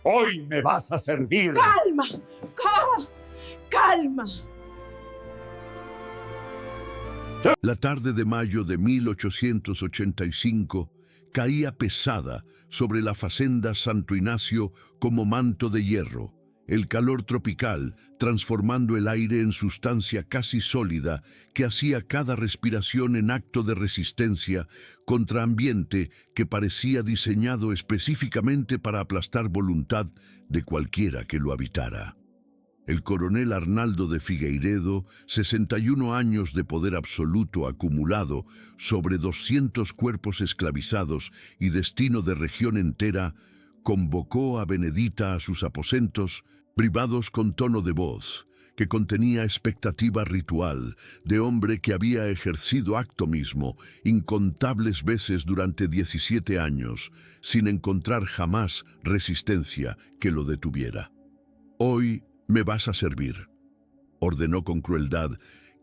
Hoy me vas a servir. ¡Calma! ¡Calma! La tarde de mayo de 1885 caía pesada sobre la facenda Santo Ignacio como manto de hierro, el calor tropical transformando el aire en sustancia casi sólida que hacía cada respiración en acto de resistencia contra ambiente que parecía diseñado específicamente para aplastar voluntad de cualquiera que lo habitara. El coronel Arnaldo de Figueiredo, 61 años de poder absoluto acumulado sobre 200 cuerpos esclavizados y destino de región entera, convocó a Benedita a sus aposentos, privados con tono de voz, que contenía expectativa ritual de hombre que había ejercido acto mismo incontables veces durante 17 años, sin encontrar jamás resistencia que lo detuviera. Hoy me vas a servir, ordenó con crueldad,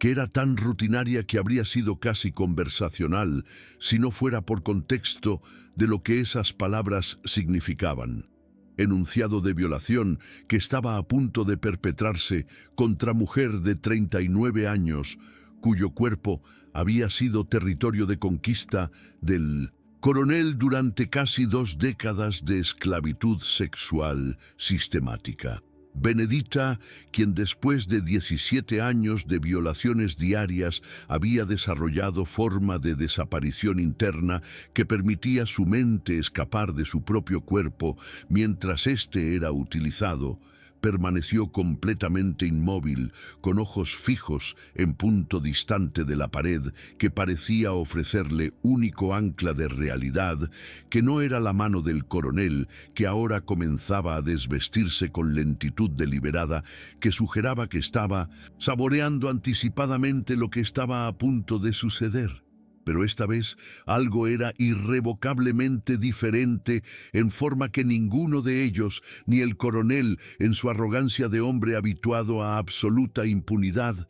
que era tan rutinaria que habría sido casi conversacional si no fuera por contexto de lo que esas palabras significaban. Enunciado de violación que estaba a punto de perpetrarse contra mujer de 39 años, cuyo cuerpo había sido territorio de conquista del coronel durante casi 2 décadas de esclavitud sexual sistemática. Benedita, quien después de 17 años de violaciones diarias había desarrollado forma de desaparición interna que permitía a su mente escapar de su propio cuerpo mientras éste era utilizado, permaneció completamente inmóvil, con ojos fijos en punto distante de la pared que parecía ofrecerle único ancla de realidad, que no era la mano del coronel, que ahora comenzaba a desvestirse con lentitud deliberada, que sugeraba que estaba saboreando anticipadamente lo que estaba a punto de suceder. Pero esta vez algo era irrevocablemente diferente, en forma que ninguno de ellos, ni el coronel en su arrogancia de hombre habituado a absoluta impunidad,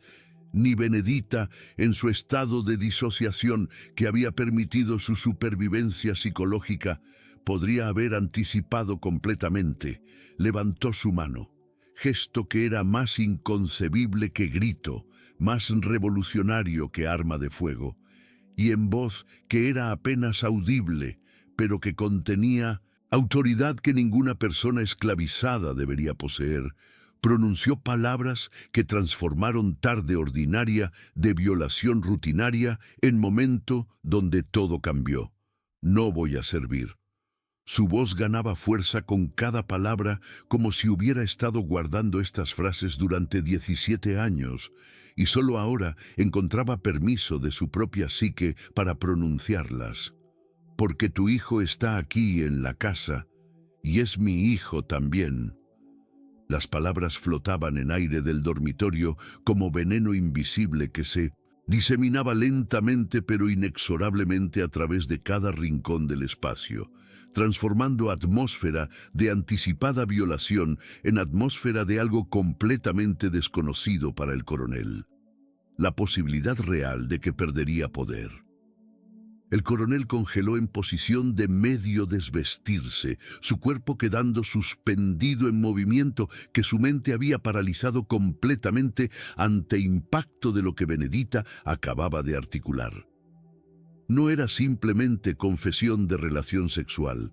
ni Benedita en su estado de disociación que había permitido su supervivencia psicológica, podría haber anticipado completamente. Levantó su mano, gesto que era más inconcebible que grito, más revolucionario que arma de fuego, y en voz que era apenas audible, pero que contenía autoridad que ninguna persona esclavizada debería poseer, pronunció palabras que transformaron tarde ordinaria de violación rutinaria en momento donde todo cambió. No voy a servir. Su voz ganaba fuerza con cada palabra, como si hubiera estado guardando estas frases durante 17 años, y solo ahora encontraba permiso de su propia psique para pronunciarlas. Porque tu hijo está aquí en la casa, y es mi hijo también. Las palabras flotaban en aire del dormitorio como veneno invisible que se diseminaba lentamente pero inexorablemente a través de cada rincón del espacio, transformando atmósfera de anticipada violación en atmósfera de algo completamente desconocido para el coronel. La posibilidad real de que perdería poder. El coronel congeló en posición de medio desvestirse, su cuerpo quedando suspendido en movimiento que su mente había paralizado completamente ante impacto de lo que Benedita acababa de articular. No era simplemente confesión de relación sexual.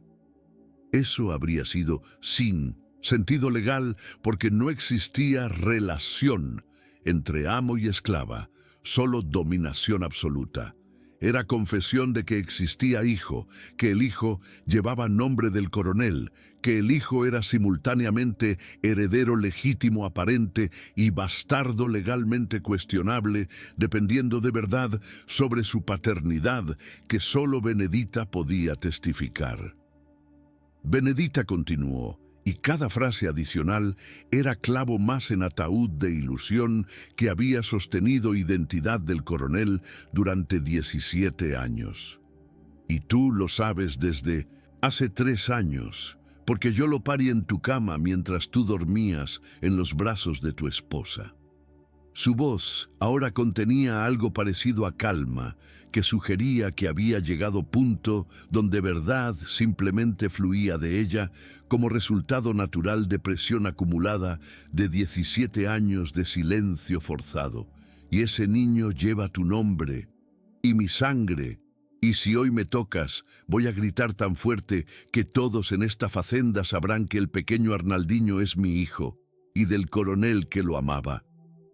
Eso habría sido sin sentido legal porque no existía relación entre amo y esclava, solo dominación absoluta. Era confesión de que existía hijo, que el hijo llevaba nombre del coronel, que el hijo era simultáneamente heredero legítimo aparente y bastardo legalmente cuestionable, dependiendo de verdad sobre su paternidad, que solo Benedita podía testificar. Benedita continuó, y cada frase adicional era clavo más en ataúd de ilusión que había sostenido identidad del coronel durante 17 años. Y tú lo sabes desde hace 3 años, porque yo lo parí en tu cama mientras tú dormías en los brazos de tu esposa. Su voz ahora contenía algo parecido a calma, que sugería que había llegado punto donde verdad simplemente fluía de ella como resultado natural de presión acumulada de 17 años de silencio forzado. Y ese niño lleva tu nombre y mi sangre. Y si hoy me tocas, voy a gritar tan fuerte que todos en esta facenda sabrán que el pequeño Arnaldinho es mi hijo y del coronel que lo amaba.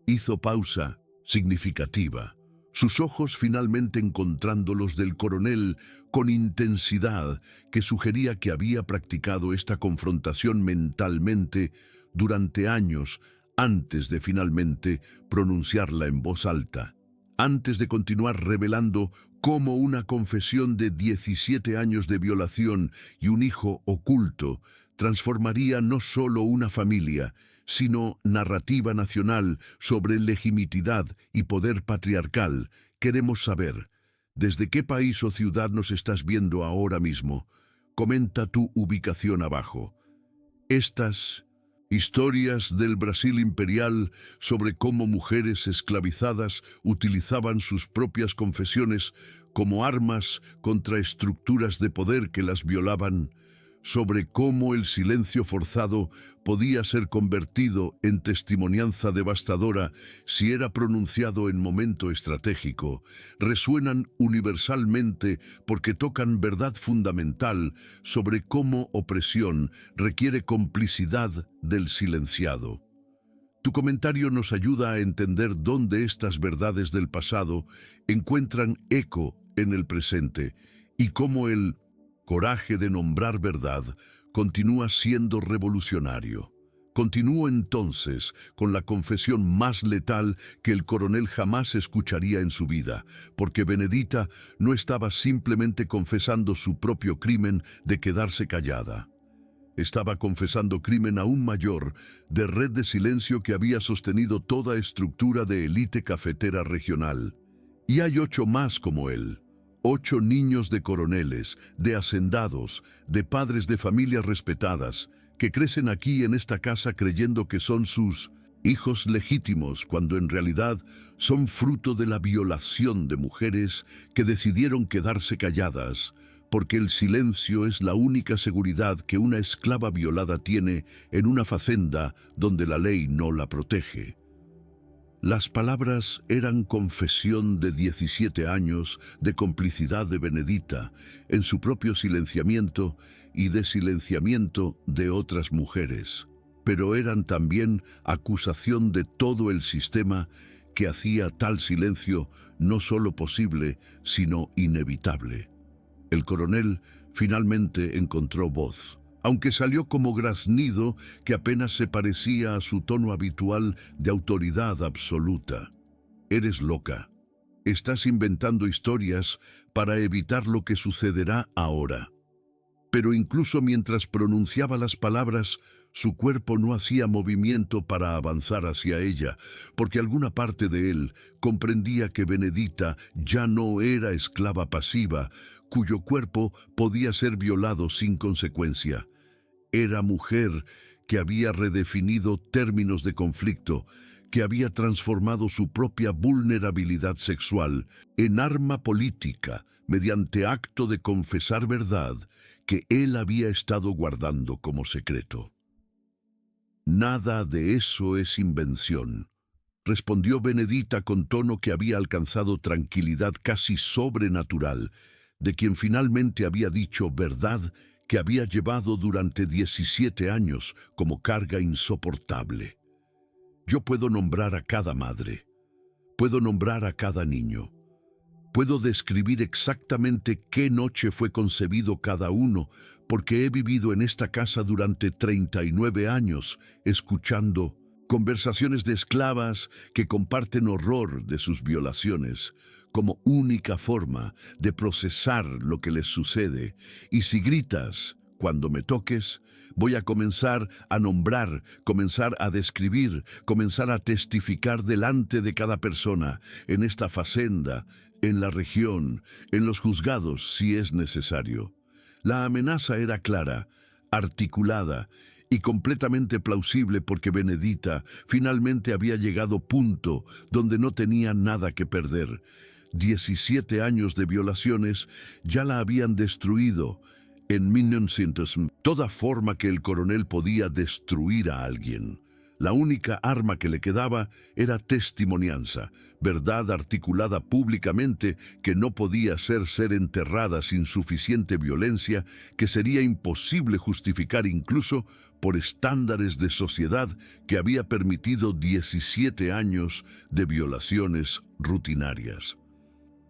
Hizo pausa significativa, sus ojos finalmente encontrando los del coronel con intensidad que sugería que había practicado esta confrontación mentalmente durante años antes de finalmente pronunciarla en voz alta. Antes de continuar revelando cómo una confesión de 17 años de violación y un hijo oculto transformaría no solo una familia, sino narrativa nacional sobre legitimidad y poder patriarcal, queremos saber, ¿desde qué país o ciudad nos estás viendo ahora mismo? Comenta tu ubicación abajo. Estas historias del Brasil imperial sobre cómo mujeres esclavizadas utilizaban sus propias confesiones como armas contra estructuras de poder que las violaban, sobre cómo el silencio forzado podía ser convertido en testimonianza devastadora si era pronunciado en momento estratégico, resuenan universalmente porque tocan verdad fundamental sobre cómo opresión requiere complicidad del silenciado. Tu comentario nos ayuda a entender dónde estas verdades del pasado encuentran eco en el presente y cómo el coraje de nombrar verdad continúa siendo revolucionario. Continúo entonces con la confesión más letal que el coronel jamás escucharía en su vida, porque Benedita no estaba simplemente confesando su propio crimen de quedarse callada. Estaba confesando crimen aún mayor de red de silencio que había sostenido toda estructura de élite cafetera regional. Y hay 8 más como él. 8 niños de coroneles, de hacendados, de padres de familias respetadas, que crecen aquí en esta casa creyendo que son sus hijos legítimos, cuando en realidad son fruto de la violación de mujeres que decidieron quedarse calladas, porque el silencio es la única seguridad que una esclava violada tiene en una facenda donde la ley no la protege. Las palabras eran confesión de 17 años de complicidad de Benedita en su propio silenciamiento y de silenciamiento de otras mujeres, pero eran también acusación de todo el sistema que hacía tal silencio no solo posible, sino inevitable. El coronel finalmente encontró voz, aunque salió como graznido que apenas se parecía a su tono habitual de autoridad absoluta. Eres loca. Estás inventando historias para evitar lo que sucederá ahora. Pero incluso mientras pronunciaba las palabras, su cuerpo no hacía movimiento para avanzar hacia ella, porque alguna parte de él comprendía que Benedita ya no era esclava pasiva, cuyo cuerpo podía ser violado sin consecuencia. Era mujer que había redefinido términos de conflicto, que había transformado su propia vulnerabilidad sexual en arma política mediante acto de confesar verdad que él había estado guardando como secreto. Nada de eso es invención, respondió Benedita con tono que había alcanzado tranquilidad casi sobrenatural, de quien finalmente había dicho verdad que había llevado durante 17 años como carga insoportable. Yo puedo nombrar a cada madre, puedo nombrar a cada niño, puedo describir exactamente qué noche fue concebido cada uno, porque he vivido en esta casa durante 39 años, escuchando conversaciones de esclavas que comparten horror de sus violaciones, como única forma de procesar lo que les sucede. Y si gritas, cuando me toques, voy a comenzar a nombrar, comenzar a describir, comenzar a testificar delante de cada persona, en esta facenda, en la región, en los juzgados, si es necesario. La amenaza era clara, articulada, y completamente plausible porque Benedita finalmente había llegado a punto donde no tenía nada que perder. 17 años de violaciones ya la habían destruido. En 1900, toda forma que el coronel podía destruir a alguien. La única arma que le quedaba era testimonianza, verdad articulada públicamente que no podía ser enterrada sin suficiente violencia, que sería imposible justificar incluso por estándares de sociedad que había permitido 17 años de violaciones rutinarias.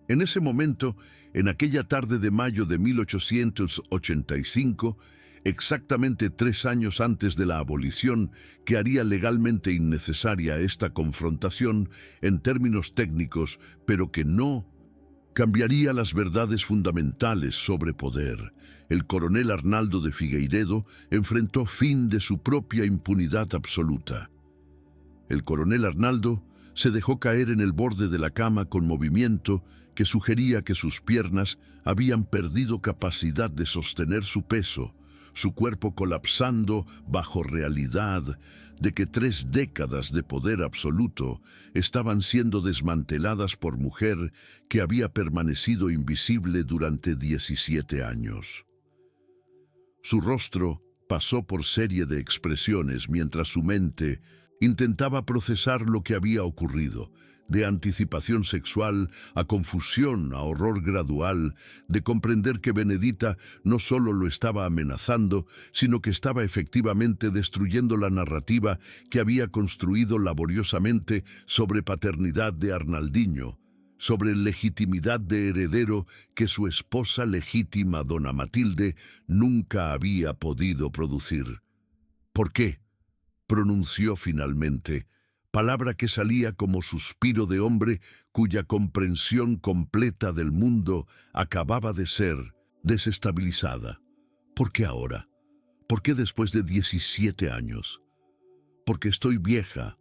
En ese momento, en aquella tarde de mayo de 1885, exactamente 3 años antes de la abolición que haría legalmente innecesaria esta confrontación en términos técnicos, pero que no cambiaría las verdades fundamentales sobre poder. El coronel Arnaldo de Figueiredo enfrentó fin de su propia impunidad absoluta. El coronel Arnaldo se dejó caer en el borde de la cama con movimiento que sugería que sus piernas habían perdido capacidad de sostener su peso, su cuerpo colapsando bajo realidad de que 3 décadas de poder absoluto estaban siendo desmanteladas por mujer que había permanecido invisible durante 17 años. Su rostro pasó por serie de expresiones mientras su mente intentaba procesar lo que había ocurrido, de anticipación sexual a confusión, a horror gradual, de comprender que Benedita no solo lo estaba amenazando, sino que estaba efectivamente destruyendo la narrativa que había construido laboriosamente sobre paternidad de Arnaldinho, sobre legitimidad de heredero que su esposa legítima, dona Matilde, nunca había podido producir. ¿Por qué?, pronunció finalmente, palabra que salía como suspiro de hombre cuya comprensión completa del mundo acababa de ser desestabilizada. ¿Por qué ahora? ¿Por qué después de 17 años? Porque estoy vieja,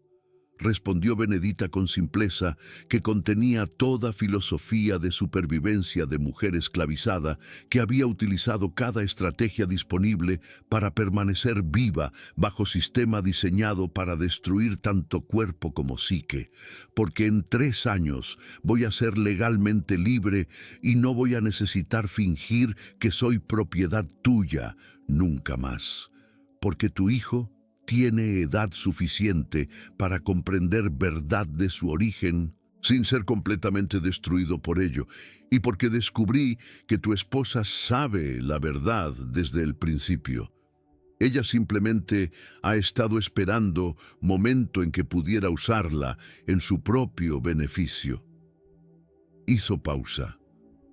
respondió Benedita con simpleza que contenía toda filosofía de supervivencia de mujer esclavizada que había utilizado cada estrategia disponible para permanecer viva bajo sistema diseñado para destruir tanto cuerpo como psique, porque en 3 años voy a ser legalmente libre y no voy a necesitar fingir que soy propiedad tuya nunca más, porque tu hijo tiene edad suficiente para comprender verdad de su origen sin ser completamente destruido por ello, y porque descubrí que tu esposa sabe la verdad desde el principio. Ella simplemente ha estado esperando momento en que pudiera usarla en su propio beneficio. Hizo pausa,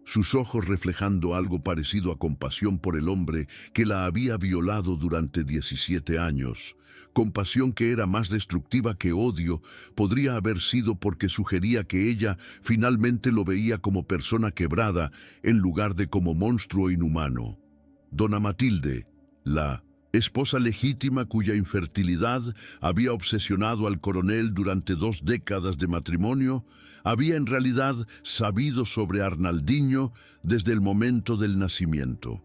sus ojos reflejando algo parecido a compasión por el hombre que la había violado durante 17 años. Compasión que era más destructiva que odio, podría haber sido porque sugería que ella finalmente lo veía como persona quebrada en lugar de como monstruo inhumano. Dona Matilde, la esposa legítima cuya infertilidad había obsesionado al coronel durante 2 décadas de matrimonio, había en realidad sabido sobre Arnaldinho desde el momento del nacimiento.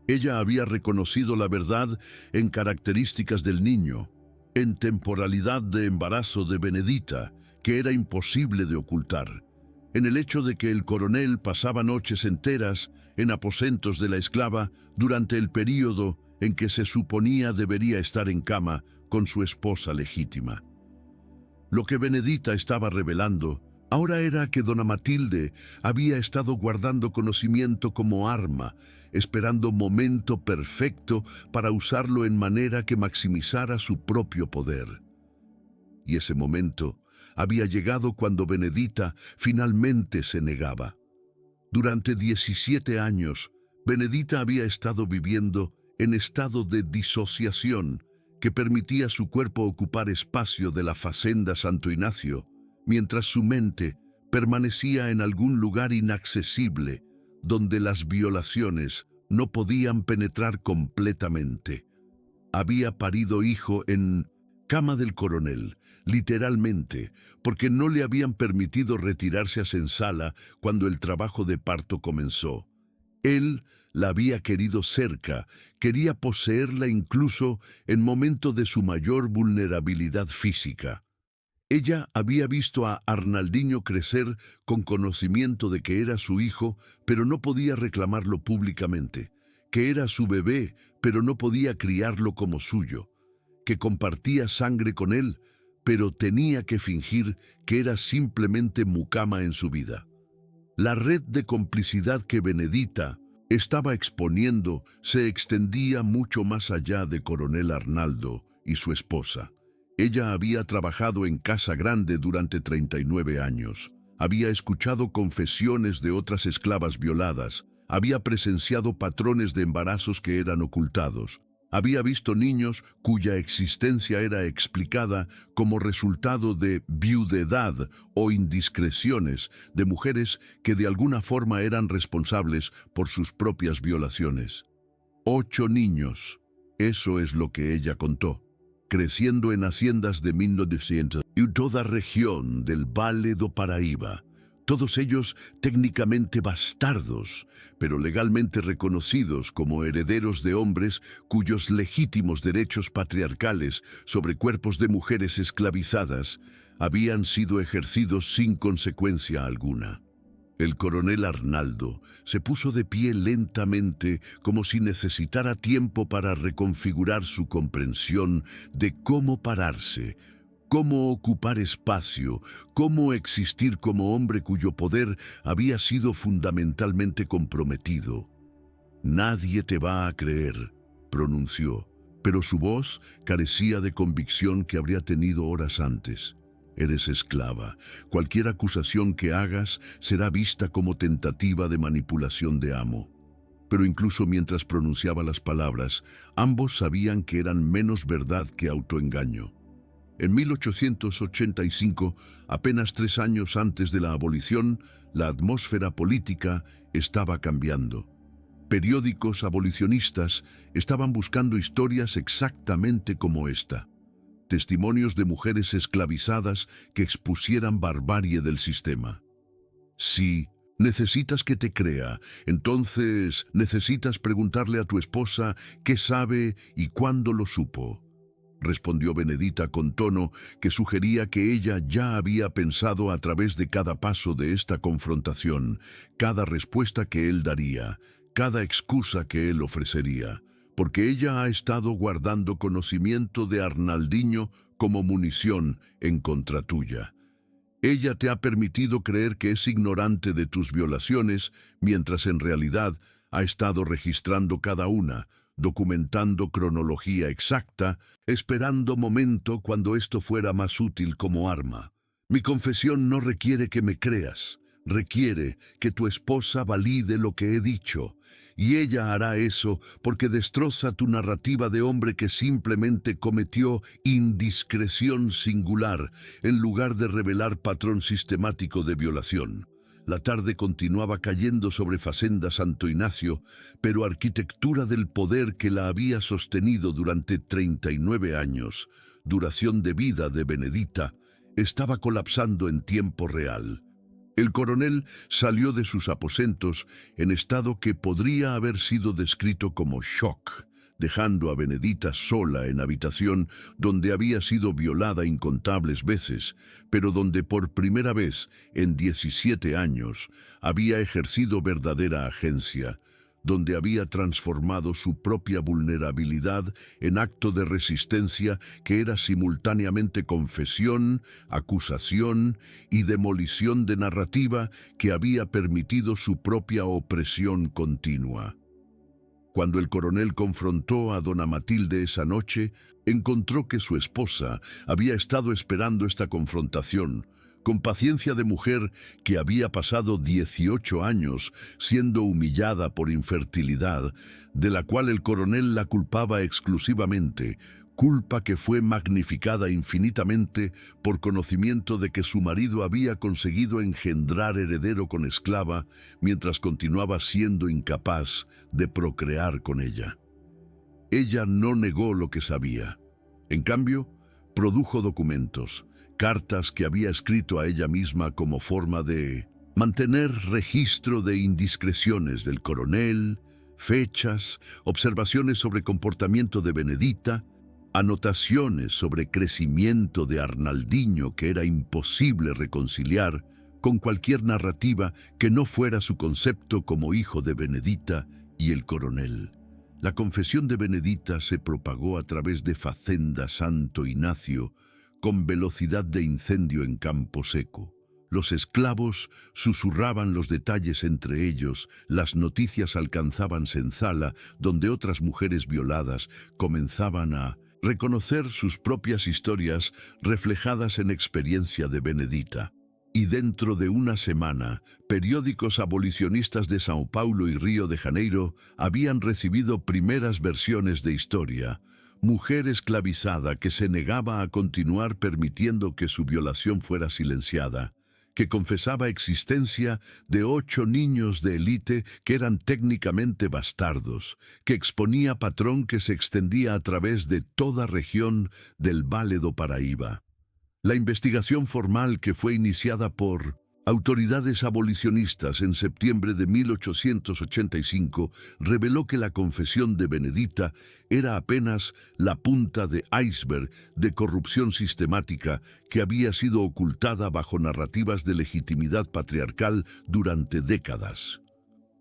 Ella había reconocido la verdad en características del niño, en temporalidad de embarazo de Benedita, que era imposible de ocultar, en el hecho de que el coronel pasaba noches enteras en aposentos de la esclava durante el período en que se suponía debería estar en cama con su esposa legítima. Lo que Benedita estaba revelando ahora era que dona Matilde había estado guardando conocimiento como arma, esperando momento perfecto para usarlo en manera que maximizara su propio poder. Y ese momento había llegado cuando Benedita finalmente se negaba. Durante 17 años, Benedita había estado viviendo en estado de disociación que permitía a su cuerpo ocupar espacio de la Facenda Santo Ignacio, mientras su mente permanecía en algún lugar inaccesible, donde las violaciones no podían penetrar completamente. Había parido hijo en cama del coronel, literalmente, porque no le habían permitido retirarse a Sensala cuando el trabajo de parto comenzó. Él La había querido cerca, quería poseerla incluso en momentos de su mayor vulnerabilidad física. Ella había visto a Arnaldinho crecer con conocimiento de que era su hijo, pero no podía reclamarlo públicamente, que era su bebé, pero no podía criarlo como suyo, que compartía sangre con él, pero tenía que fingir que era simplemente mucama en su vida. La red de complicidad que Benedita estaba exponiendo se extendía mucho más allá de Coronel Arnaldo y su esposa. Ella había trabajado en Casa Grande durante 39 años. Había escuchado confesiones de otras esclavas violadas. Había presenciado patrones de embarazos que eran ocultados. Había visto niños cuya existencia era explicada como resultado de viudedad o indiscreciones de mujeres que de alguna forma eran responsables por sus propias violaciones. 8 niños, eso es lo que ella contó, creciendo en haciendas de 1900 y toda región del Valle do Paraíba. Todos ellos técnicamente bastardos, pero legalmente reconocidos como herederos de hombres cuyos legítimos derechos patriarcales sobre cuerpos de mujeres esclavizadas habían sido ejercidos sin consecuencia alguna. El coronel Arnaldo se puso de pie lentamente, como si necesitara tiempo para reconfigurar su comprensión de cómo pararse, cómo ocupar espacio, cómo existir como hombre cuyo poder había sido fundamentalmente comprometido. «Nadie te va a creer», pronunció, pero su voz carecía de convicción que habría tenido horas antes. «Eres esclava. Cualquier acusación que hagas será vista como tentativa de manipulación de amo». Pero incluso mientras pronunciaba las palabras, ambos sabían que eran menos verdad que autoengaño. En 1885, apenas 3 años antes de la abolición, la atmósfera política estaba cambiando. Periódicos abolicionistas estaban buscando historias exactamente como esta. Testimonios de mujeres esclavizadas que expusieran barbarie del sistema. Si necesitas que te crea, entonces necesitas preguntarle a tu esposa qué sabe y cuándo lo supo, respondió Benedita con tono que sugería que ella ya había pensado a través de cada paso de esta confrontación, cada respuesta que él daría, cada excusa que él ofrecería, porque ella ha estado guardando conocimiento de Arnaldinho como munición en contra tuya. Ella te ha permitido creer que es ignorante de tus violaciones, mientras en realidad ha estado registrando cada una, documentando cronología exacta, esperando momento cuando esto fuera más útil como arma. Mi confesión no requiere que me creas, requiere que tu esposa valide lo que he dicho, y ella hará eso porque destroza tu narrativa de hombre que simplemente cometió indiscreción singular en lugar de revelar patrón sistemático de violación. La tarde continuaba cayendo sobre Facenda Santo Ignacio, pero arquitectura del poder que la había sostenido durante 39 años, duración de vida de Benedita, estaba colapsando en tiempo real. El coronel salió de sus aposentos en estado que podría haber sido descrito como shock, dejando a Benedita sola en habitación donde había sido violada incontables veces, pero donde por primera vez en 17 años había ejercido verdadera agencia, donde había transformado su propia vulnerabilidad en acto de resistencia que era simultáneamente confesión, acusación y demolición de narrativa que había permitido su propia opresión continua. Cuando el coronel confrontó a dona Matilde esa noche, encontró que su esposa había estado esperando esta confrontación, con paciencia de mujer que había pasado 18 años siendo humillada por infertilidad, de la cual el coronel la culpaba exclusivamente, culpa que fue magnificada infinitamente por conocimiento de que su marido había conseguido engendrar heredero con esclava mientras continuaba siendo incapaz de procrear con ella. Ella no negó lo que sabía. En cambio, produjo documentos, cartas que había escrito a ella misma como forma de mantener registro de indiscreciones del coronel, fechas, observaciones sobre comportamiento de Benedita, anotaciones sobre crecimiento de Arnaldinho que era imposible reconciliar con cualquier narrativa que no fuera su concepto como hijo de Benedita y el coronel. La confesión de Benedita se propagó a través de Facenda Santo Ignacio con velocidad de incendio en campo seco. Los esclavos susurraban los detalles entre ellos, las noticias alcanzaban Senzala, donde otras mujeres violadas comenzaban a reconocer sus propias historias reflejadas en experiencia de Benedita. Y dentro de una semana, periódicos abolicionistas de São Paulo y Río de Janeiro habían recibido primeras versiones de historia. Mujer esclavizada que se negaba a continuar permitiendo que su violación fuera silenciada, que confesaba existencia de 8 niños de élite que eran técnicamente bastardos, que exponía patrón que se extendía a través de toda región del Vale do Paraíba. La investigación formal que fue iniciada por autoridades abolicionistas en septiembre de 1885 reveló que la confesión de Benedita era apenas la punta de iceberg de corrupción sistemática que había sido ocultada bajo narrativas de legitimidad patriarcal durante décadas.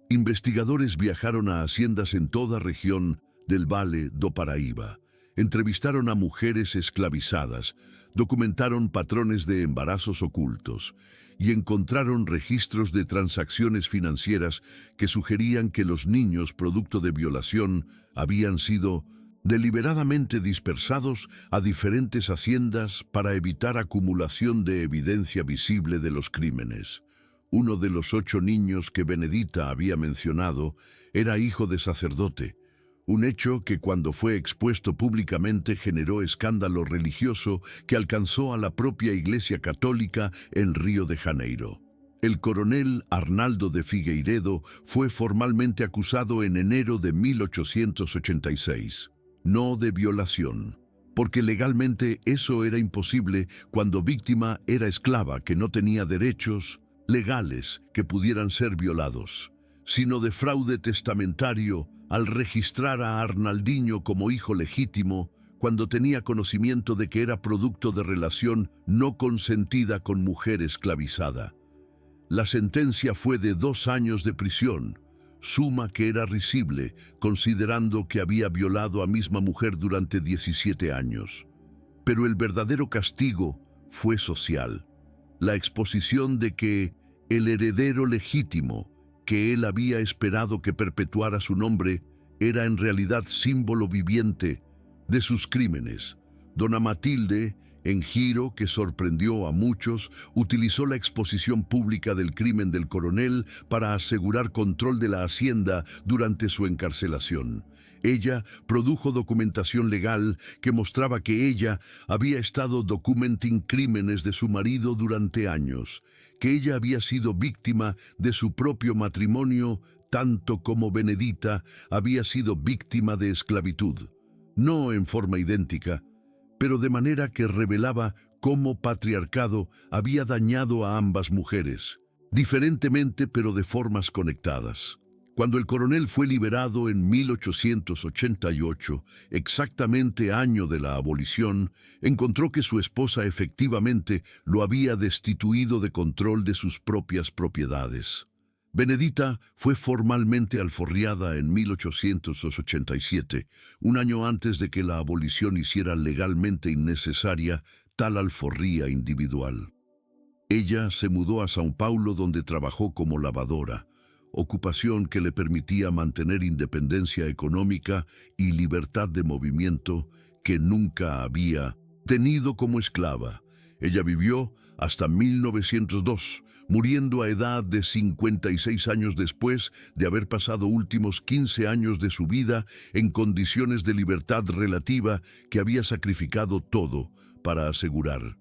Investigadores viajaron a haciendas en toda región del Vale do Paraíba, entrevistaron a mujeres esclavizadas, documentaron patrones de embarazos ocultos y encontraron registros de transacciones financieras que sugerían que los niños producto de violación habían sido deliberadamente dispersados a diferentes haciendas para evitar acumulación de evidencia visible de los crímenes. Uno de los 8 niños que Benedita había mencionado era hijo de sacerdote, un hecho que cuando fue expuesto públicamente generó escándalo religioso que alcanzó a la propia Iglesia Católica en Río de Janeiro. El coronel Arnaldo de Figueiredo fue formalmente acusado en enero de 1886, no de violación, porque legalmente eso era imposible cuando víctima era esclava que no tenía derechos legales que pudieran ser violados, sino de fraude testamentario al registrar a Arnaldinho como hijo legítimo cuando tenía conocimiento de que era producto de relación no consentida con mujer esclavizada. La sentencia fue de 2 años de prisión, suma que era risible considerando que había violado a misma mujer durante 17 años. Pero el verdadero castigo fue social, la exposición de que el heredero legítimo que él había esperado que perpetuara su nombre era en realidad símbolo viviente de sus crímenes. Dona Matilde, en giro que sorprendió a muchos, utilizó la exposición pública del crimen del coronel para asegurar control de la hacienda durante su encarcelación. Ella produjo documentación legal que mostraba que ella había estado documentando crímenes de su marido durante años, que ella había sido víctima de su propio matrimonio, tanto como Benedita había sido víctima de esclavitud, no en forma idéntica, pero de manera que revelaba cómo patriarcado había dañado a ambas mujeres, diferentemente pero de formas conectadas. Cuando el coronel fue liberado en 1888, exactamente año de la abolición, encontró que su esposa efectivamente lo había destituido de control de sus propias propiedades. Benedita fue formalmente alforriada en 1887, un año antes de que la abolición hiciera legalmente innecesaria tal alforría individual. Ella se mudó a São Paulo, donde trabajó como lavadora, ocupación que le permitía mantener independencia económica y libertad de movimiento que nunca había tenido como esclava. Ella vivió hasta 1902, muriendo a edad de 56 años después de haber pasado últimos 15 años de su vida en condiciones de libertad relativa que había sacrificado todo para asegurar.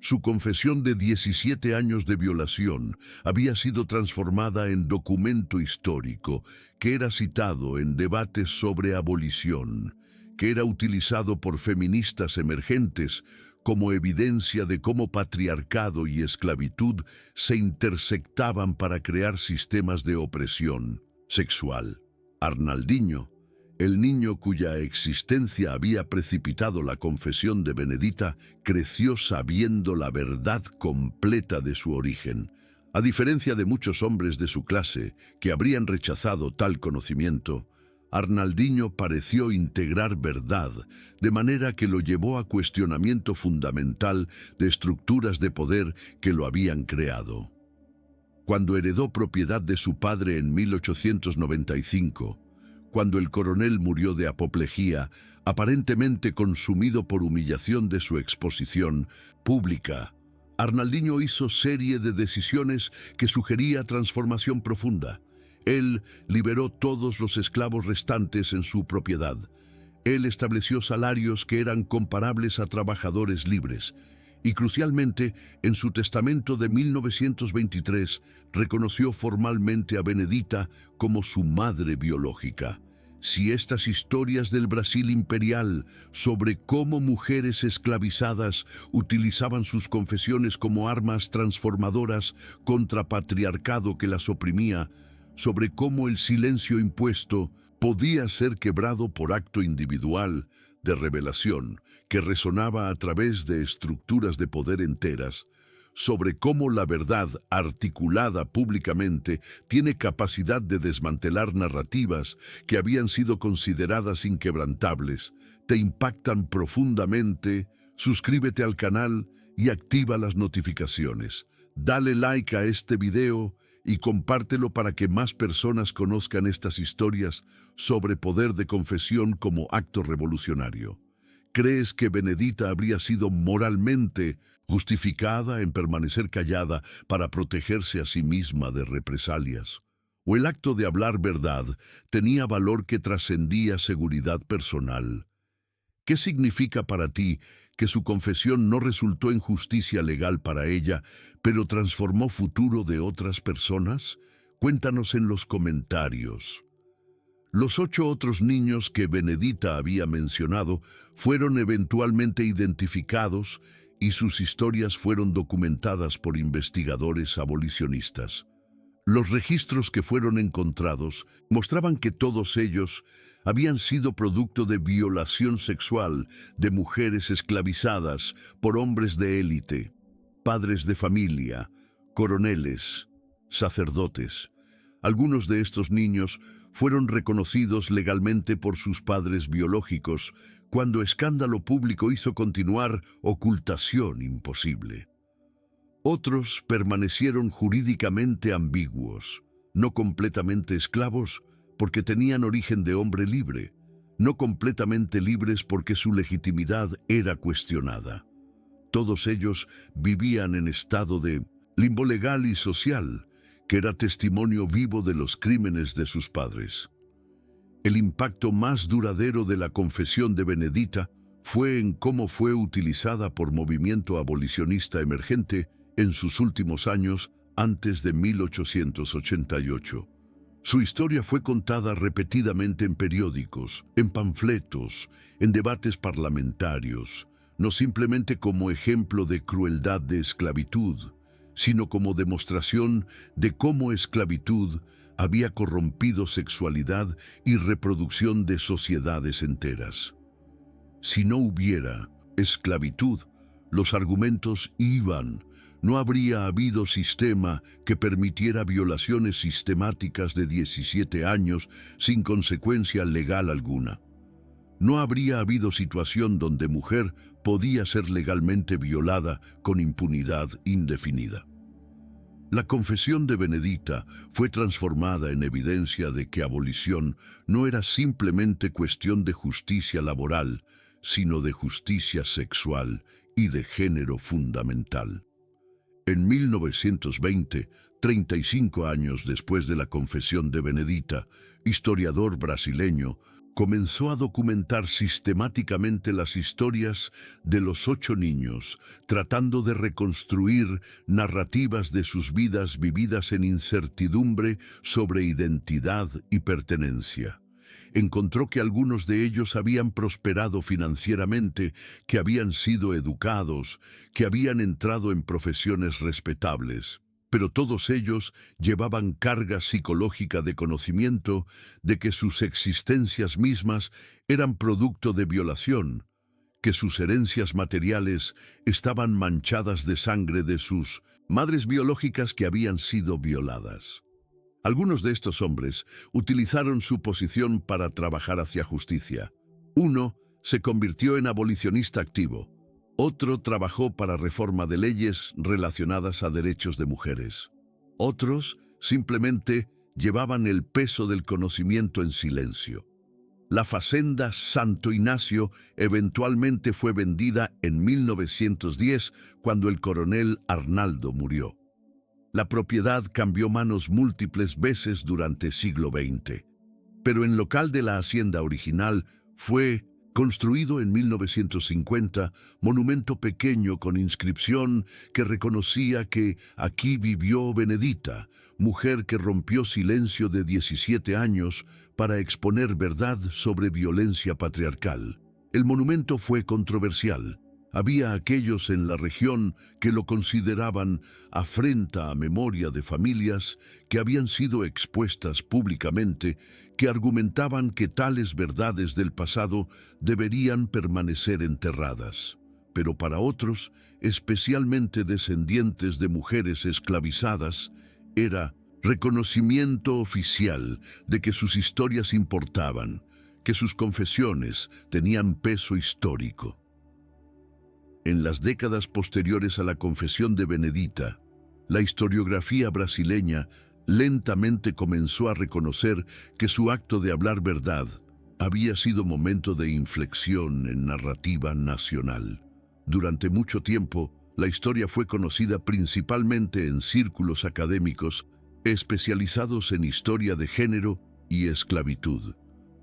Su confesión de 17 años de violación había sido transformada en documento histórico que era citado en debates sobre abolición, que era utilizado por feministas emergentes como evidencia de cómo patriarcado y esclavitud se intersectaban para crear sistemas de opresión sexual. Arnaldinho, el niño cuya existencia había precipitado la confesión de Benedita, creció sabiendo la verdad completa de su origen. A diferencia de muchos hombres de su clase que habrían rechazado tal conocimiento, Arnaldinho pareció integrar verdad, de manera que lo llevó a cuestionamiento fundamental de estructuras de poder que lo habían creado. Cuando heredó propiedad de su padre en 1895, cuando el coronel murió de apoplejía, aparentemente consumido por humillación de su exposición pública, Arnaldinho hizo serie de decisiones que sugería transformación profunda. Él liberó todos los esclavos restantes en su propiedad. Él estableció salarios que eran comparables a trabajadores libres. Y crucialmente, en su testamento de 1923, reconoció formalmente a Benedita como su madre biológica. Si estas historias del Brasil imperial sobre cómo mujeres esclavizadas utilizaban sus confesiones como armas transformadoras contra patriarcado que las oprimía, sobre cómo el silencio impuesto podía ser quebrado por acto individual de revelación que resonaba a través de estructuras de poder enteras, sobre cómo la verdad articulada públicamente tiene capacidad de desmantelar narrativas que habían sido consideradas inquebrantables, te impactan profundamente, suscríbete al canal y activa las notificaciones. Dale like a este video y compártelo para que más personas conozcan estas historias sobre poder de confesión como acto revolucionario. ¿Crees que Benedita habría sido moralmente justificada en permanecer callada para protegerse a sí misma de represalias? ¿O el acto de hablar verdad tenía valor que trascendía seguridad personal? ¿Qué significa para ti que su confesión no resultó en justicia legal para ella, pero transformó futuro de otras personas? Cuéntanos en los comentarios. Los 8 otros niños que Benedita había mencionado fueron eventualmente identificados y sus historias fueron documentadas por investigadores abolicionistas. Los registros que fueron encontrados mostraban que todos ellos habían sido producto de violación sexual de mujeres esclavizadas por hombres de élite, padres de familia, coroneles, sacerdotes. Algunos de estos niños fueron reconocidos legalmente por sus padres biológicos cuando escándalo público hizo continuar ocultación imposible. Otros permanecieron jurídicamente ambiguos, no completamente esclavos porque tenían origen de hombre libre, no completamente libres porque su legitimidad era cuestionada. Todos ellos vivían en estado de limbo legal y social, que era testimonio vivo de los crímenes de sus padres. El impacto más duradero de la confesión de Benedita fue en cómo fue utilizada por movimiento abolicionista emergente en sus últimos años antes de 1888. Su historia fue contada repetidamente en periódicos, en panfletos, en debates parlamentarios, no simplemente como ejemplo de crueldad de esclavitud, sino como demostración de cómo esclavitud había corrompido sexualidad y reproducción de sociedades enteras. Si no hubiera esclavitud, los argumentos iban. No habría habido sistema que permitiera violaciones sistemáticas de 17 años sin consecuencia legal alguna. No habría habido situación donde mujer podía ser legalmente violada con impunidad indefinida. La confesión de Benedita fue transformada en evidencia de que abolición no era simplemente cuestión de justicia laboral, sino de justicia sexual y de género fundamental. En 1920, 35 años después de la confesión de Benedita, historiador brasileño comenzó a documentar sistemáticamente las historias de los 8 niños, tratando de reconstruir narrativas de sus vidas vividas en incertidumbre sobre identidad y pertenencia. Encontró que algunos de ellos habían prosperado financieramente, que habían sido educados, que habían entrado en profesiones respetables. pero todos ellos llevaban carga psicológica de conocimiento de que sus existencias mismas eran producto de violación, que sus herencias materiales estaban manchadas de sangre de sus madres biológicas que habían sido violadas. Algunos de estos hombres utilizaron su posición para trabajar hacia justicia. Uno se convirtió en abolicionista activo. Otro trabajó para reforma de leyes relacionadas a derechos de mujeres. Otros simplemente llevaban el peso del conocimiento en silencio. La Fazenda Santo Ignacio eventualmente fue vendida en 1910 cuando el coronel Arnaldo murió. La propiedad cambió manos múltiples veces durante el siglo XX, pero el local de la hacienda original fue construido en 1950, monumento pequeño con inscripción que reconocía que aquí vivió Benedita, mujer que rompió silencio de 17 años para exponer verdad sobre violencia patriarcal. El monumento fue controversial. Había aquellos en la región que lo consideraban afrenta a memoria de familias que habían sido expuestas públicamente, que argumentaban que tales verdades del pasado deberían permanecer enterradas. Pero para otros, especialmente descendientes de mujeres esclavizadas, era reconocimiento oficial de que sus historias importaban, que sus confesiones tenían peso histórico. En las décadas posteriores a la confesión de Benedita, la historiografía brasileña lentamente comenzó a reconocer que su acto de hablar verdad había sido momento de inflexión en narrativa nacional. Durante mucho tiempo, la historia fue conocida principalmente en círculos académicos especializados en historia de género y esclavitud.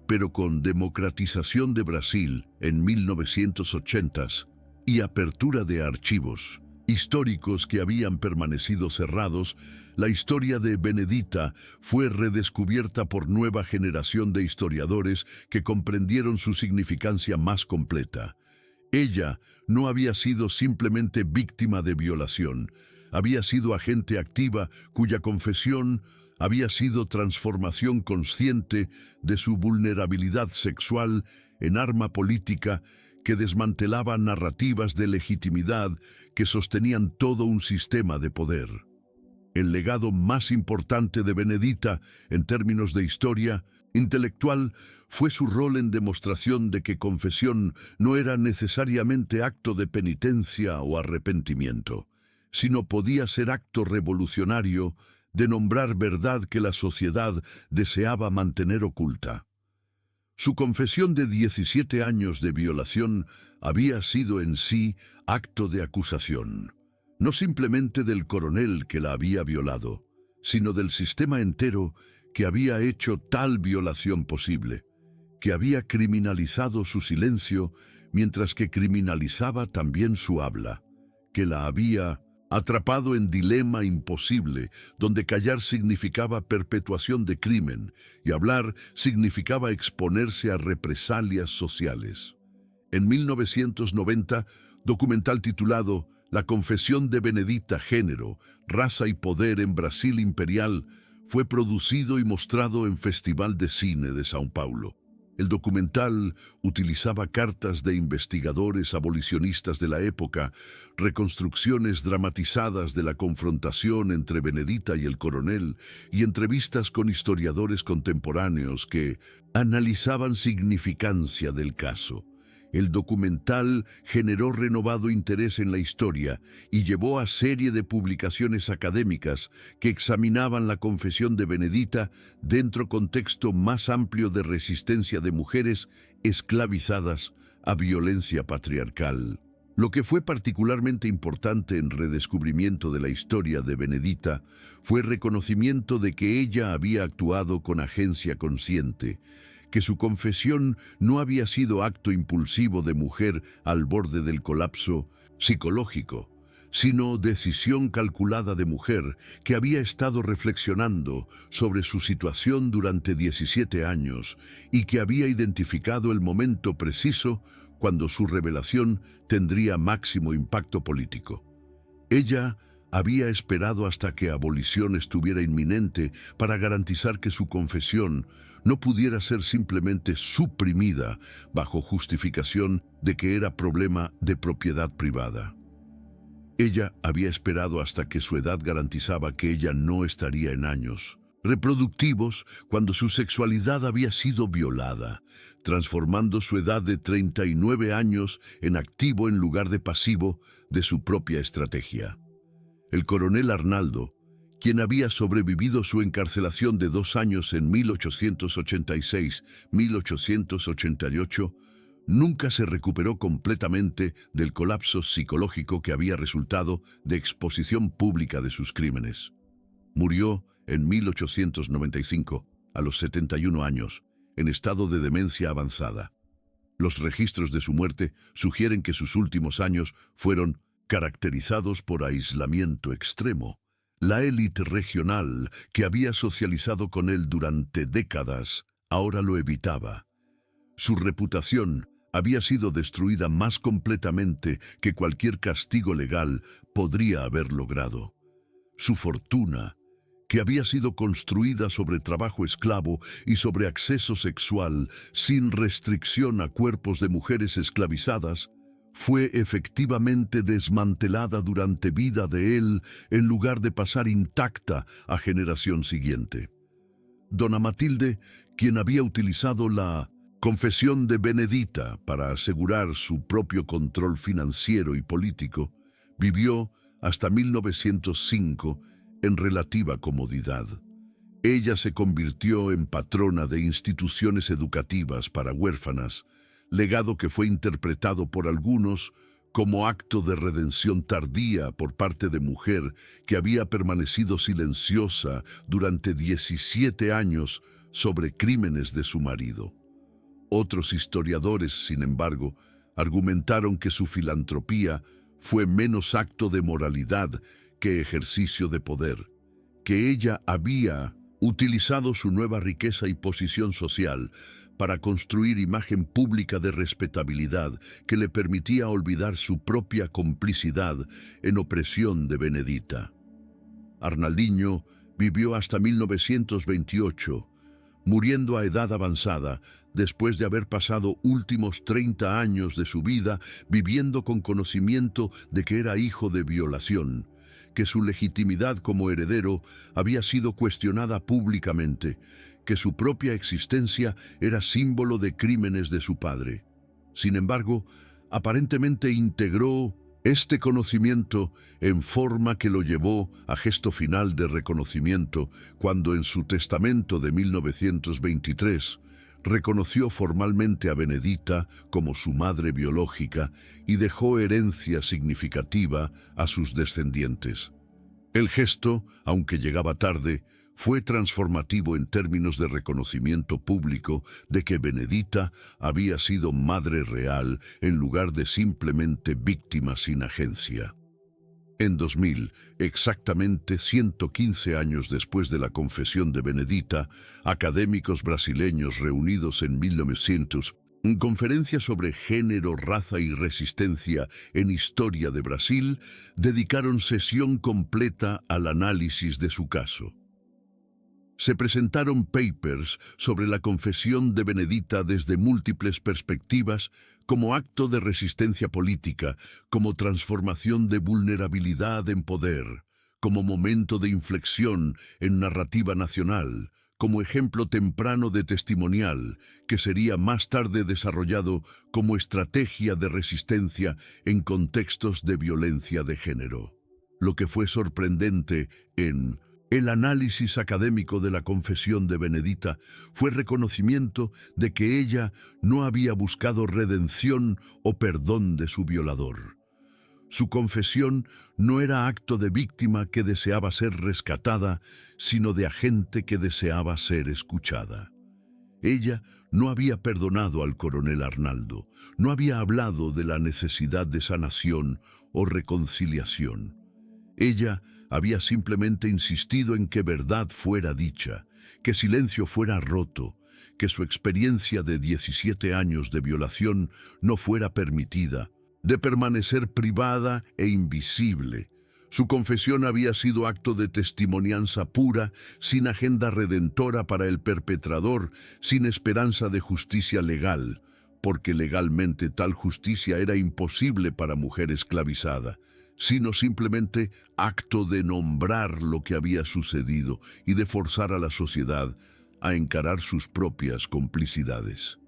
Pero con democratización de Brasil en 1980s, y apertura de archivos históricos que habían permanecido cerrados, la historia de Benedita fue redescubierta por nueva generación de historiadores que comprendieron su significancia más completa. Ella no había sido simplemente víctima de violación, había sido agente activa cuya confesión había sido transformación consciente de su vulnerabilidad sexual en arma política que desmantelaba narrativas de legitimidad que sostenían todo un sistema de poder. El legado más importante de Benedita, en términos de historia intelectual, fue su rol en demostración de que confesión no era necesariamente acto de penitencia o arrepentimiento, sino podía ser acto revolucionario de nombrar verdad que la sociedad deseaba mantener oculta. Su confesión de 17 años de violación había sido en sí acto de acusación, no simplemente del coronel que la había violado, sino del sistema entero que había hecho tal violación posible, que había criminalizado su silencio mientras que criminalizaba también su habla, que la había atrapado en dilema imposible, donde callar significaba perpetuación de crimen y hablar significaba exponerse a represalias sociales. En 1990, documental titulado La confesión de Benedita Género, Raza y Poder en Brasil Imperial, fue producido y mostrado en Festival de Cine de São Paulo. El documental utilizaba cartas de investigadores abolicionistas de la época, reconstrucciones dramatizadas de la confrontación entre Benedita y el coronel y entrevistas con historiadores contemporáneos que analizaban significancia del caso. El documental generó renovado interés en la historia y llevó a serie de publicaciones académicas que examinaban la confesión de Benedita dentro contexto más amplio de resistencia de mujeres esclavizadas a violencia patriarcal. Lo que fue particularmente importante en redescubrimiento de la historia de Benedita fue reconocimiento de que ella había actuado con agencia consciente, que su confesión no había sido acto impulsivo de mujer al borde del colapso psicológico, sino decisión calculada de mujer que había estado reflexionando sobre su situación durante 17 años y que había identificado el momento preciso cuando su revelación tendría máximo impacto político. Ella había esperado hasta que abolición estuviera inminente para garantizar que su confesión no pudiera ser simplemente suprimida bajo justificación de que era problema de propiedad privada. Ella había esperado hasta que su edad garantizaba que ella no estaría en años reproductivos cuando su sexualidad había sido violada, transformando su edad de 39 años en activo en lugar de pasivo de su propia estrategia. El coronel Arnaldo, quien había sobrevivido su encarcelación de 2 años en 1886-1888, nunca se recuperó completamente del colapso psicológico que había resultado de exposición pública de sus crímenes. Murió en 1895, a los 71 años, en estado de demencia avanzada. Los registros de su muerte sugieren que sus últimos años fueron caracterizados por aislamiento extremo. La élite regional, que había socializado con él durante décadas, ahora lo evitaba. Su reputación había sido destruida más completamente que cualquier castigo legal podría haber logrado. Su fortuna, que había sido construida sobre trabajo esclavo y sobre acceso sexual sin restricción a cuerpos de mujeres esclavizadas, fue efectivamente desmantelada durante vida de él en lugar de pasar intacta a generación siguiente. Dona Matilde, quien había utilizado la confesión de Benedita para asegurar su propio control financiero y político, vivió hasta 1905 en relativa comodidad. Ella se convirtió en patrona de instituciones educativas para huérfanas, legado que fue interpretado por algunos como acto de redención tardía por parte de mujer que había permanecido silenciosa durante 17 años sobre crímenes de su marido. Otros historiadores, sin embargo, argumentaron que su filantropía fue menos acto de moralidad que ejercicio de poder, que ella había utilizado su nueva riqueza y posición social para construir imagen pública de respetabilidad que le permitía olvidar su propia complicidad en opresión de Benedita. Arnaldinho vivió hasta 1928, muriendo a edad avanzada, después de haber pasado últimos 30 años de su vida viviendo con conocimiento de que era hijo de violación, que su legitimidad como heredero había sido cuestionada públicamente, que su propia existencia era símbolo de crímenes de su padre. Sin embargo, aparentemente integró este conocimiento en forma que lo llevó a gesto final de reconocimiento cuando en su testamento de 1923 reconoció formalmente a Benedita como su madre biológica y dejó herencia significativa a sus descendientes. El gesto, aunque llegaba tarde, fue transformativo en términos de reconocimiento público de que Benedita había sido madre real en lugar de simplemente víctima sin agencia. En 2000, exactamente 115 años después de la confesión de Benedita, académicos brasileños reunidos en 1900, en conferencia sobre género, raza y resistencia en historia de Brasil, dedicaron sesión completa al análisis de su caso. Se presentaron papers sobre la confesión de Benedita desde múltiples perspectivas, como acto de resistencia política, como transformación de vulnerabilidad en poder, como momento de inflexión en narrativa nacional, como ejemplo temprano de testimonial, que sería más tarde desarrollado como estrategia de resistencia en contextos de violencia de género. Lo que fue sorprendente en el análisis académico de la confesión de Benedita fue reconocimiento de que ella no había buscado redención o perdón de su violador. Su confesión no era acto de víctima que deseaba ser rescatada, sino de agente que deseaba ser escuchada. Ella no había perdonado al coronel Arnaldo, no había hablado de la necesidad de sanación o reconciliación. Ella había simplemente insistido en que verdad fuera dicha, que silencio fuera roto, que su experiencia de 17 años de violación no fuera permitida, de permanecer privada e invisible, Su confesión había sido acto de testimonianza pura, sin agenda redentora para el perpetrador, sin esperanza de justicia legal, porque legalmente tal justicia era imposible para mujer esclavizada, sino simplemente acto de nombrar lo que había sucedido y de forzar a la sociedad a encarar sus propias complicidades.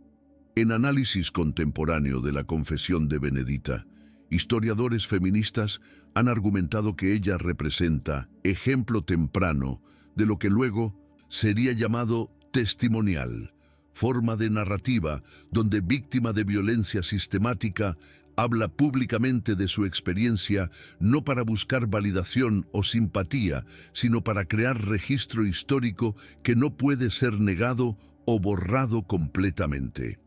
En análisis contemporáneo de la confesión de Benedita, historiadores feministas han argumentado que ella representa ejemplo temprano de lo que luego sería llamado testimonial, forma de narrativa donde víctima de violencia sistemática habla públicamente de su experiencia no para buscar validación o simpatía, sino para crear registro histórico que no puede ser negado o borrado completamente.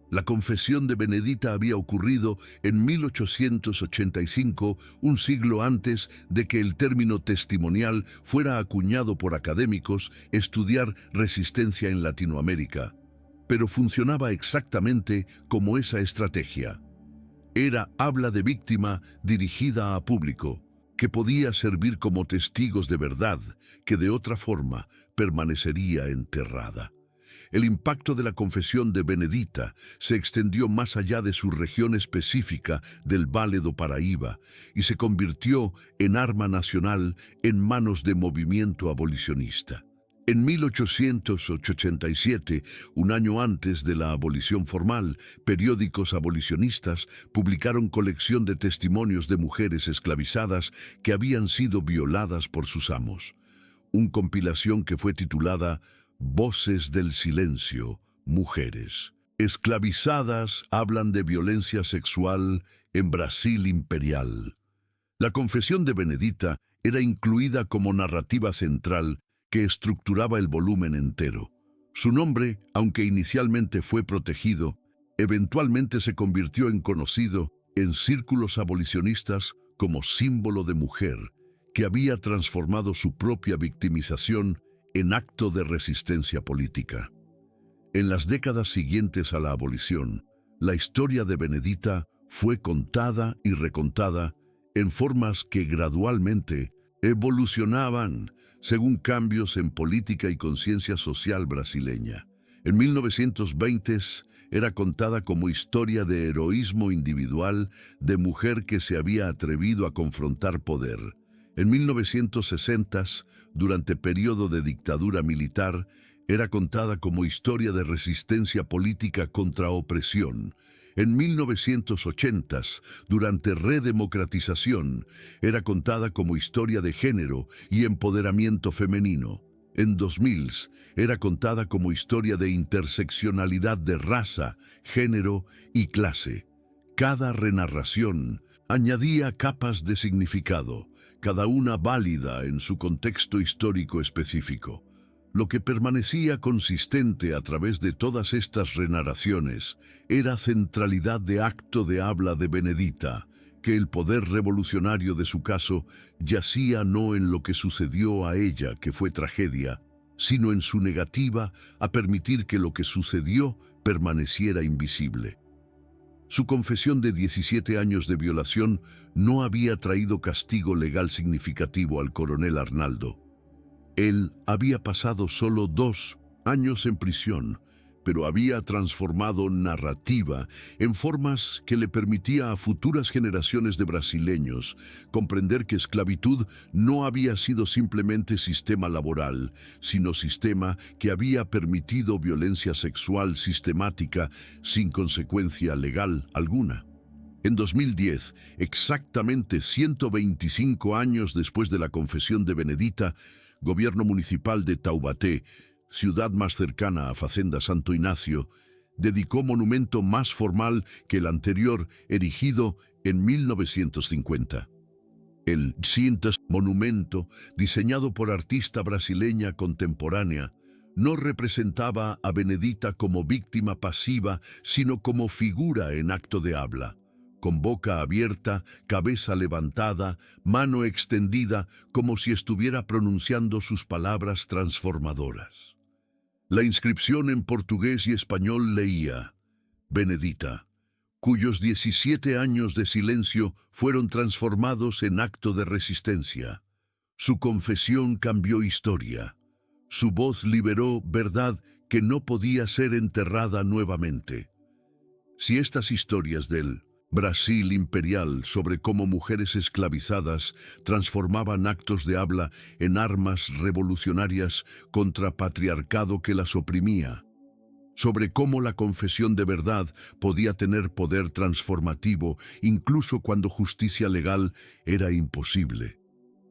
La confesión de Benedita había ocurrido en 1885, un siglo antes de que el término testimonial fuera acuñado por académicos estudiar resistencia en Latinoamérica. Pero funcionaba exactamente como esa estrategia. Era habla de víctima dirigida a público, que podía servir como testigos de verdad, que de otra forma permanecería enterrada. El impacto de la confesión de Benedita se extendió más allá de su región específica del Valle do Paraíba y se convirtió en arma nacional en manos de movimiento abolicionista. En 1887, un año antes de la abolición formal, periódicos abolicionistas publicaron colección de testimonios de mujeres esclavizadas que habían sido violadas por sus amos. Una compilación que fue titulada Voces del Silencio, Mujeres. Esclavizadas hablan de violencia sexual en Brasil imperial. La confesión de Benedita era incluida como narrativa central que estructuraba el volumen entero. Su nombre, aunque inicialmente fue protegido, eventualmente se convirtió en conocido en círculos abolicionistas como símbolo de mujer, que había transformado su propia victimización en acto de resistencia política. En las décadas siguientes a la abolición, la historia de Benedita fue contada y recontada en formas que gradualmente evolucionaban según cambios en política y conciencia social brasileña. En 1920 era contada como historia de heroísmo individual de mujer que se había atrevido a confrontar poder. En 1960, durante periodo de dictadura militar, era contada como historia de resistencia política contra opresión. En 1980, durante redemocratización, era contada como historia de género y empoderamiento femenino. En 2000, era contada como historia de interseccionalidad de raza, género y clase. Cada renarración añadía capas de significado, cada una válida en su contexto histórico específico. Lo que permanecía consistente a través de todas estas renarraciones era centralidad de acto de habla de Benedita, que el poder revolucionario de su caso yacía no en lo que sucedió a ella, que fue tragedia, sino en su negativa a permitir que lo que sucedió permaneciera invisible. Su confesión de 17 años de violación no había traído castigo legal significativo al coronel Arnaldo. Él había pasado solo 2 años en prisión, pero había transformado narrativa en formas que le permitía a futuras generaciones de brasileños comprender que esclavitud no había sido simplemente sistema laboral, sino sistema que había permitido violencia sexual sistemática sin consecuencia legal alguna. En 2010, exactamente 125 años después de la confesión de Benedita, Gobierno Municipal de Taubaté, ciudad más cercana a Facenda Santo Ignacio, dedicó monumento más formal que el anterior, erigido en 1950. El Cintas monumento, diseñado por artista brasileña contemporánea, no representaba a Benedita como víctima pasiva, sino como figura en acto de habla, con boca abierta, cabeza levantada, mano extendida, como si estuviera pronunciando sus palabras transformadoras. La inscripción en portugués y español leía: Benedita, cuyos 17 años de silencio fueron transformados en acto de resistencia. Su confesión cambió historia. Su voz liberó verdad que no podía ser enterrada nuevamente. Si estas historias del Brasil imperial sobre cómo mujeres esclavizadas transformaban actos de habla en armas revolucionarias contra patriarcado que las oprimía, sobre cómo la confesión de verdad podía tener poder transformativo incluso cuando justicia legal era imposible,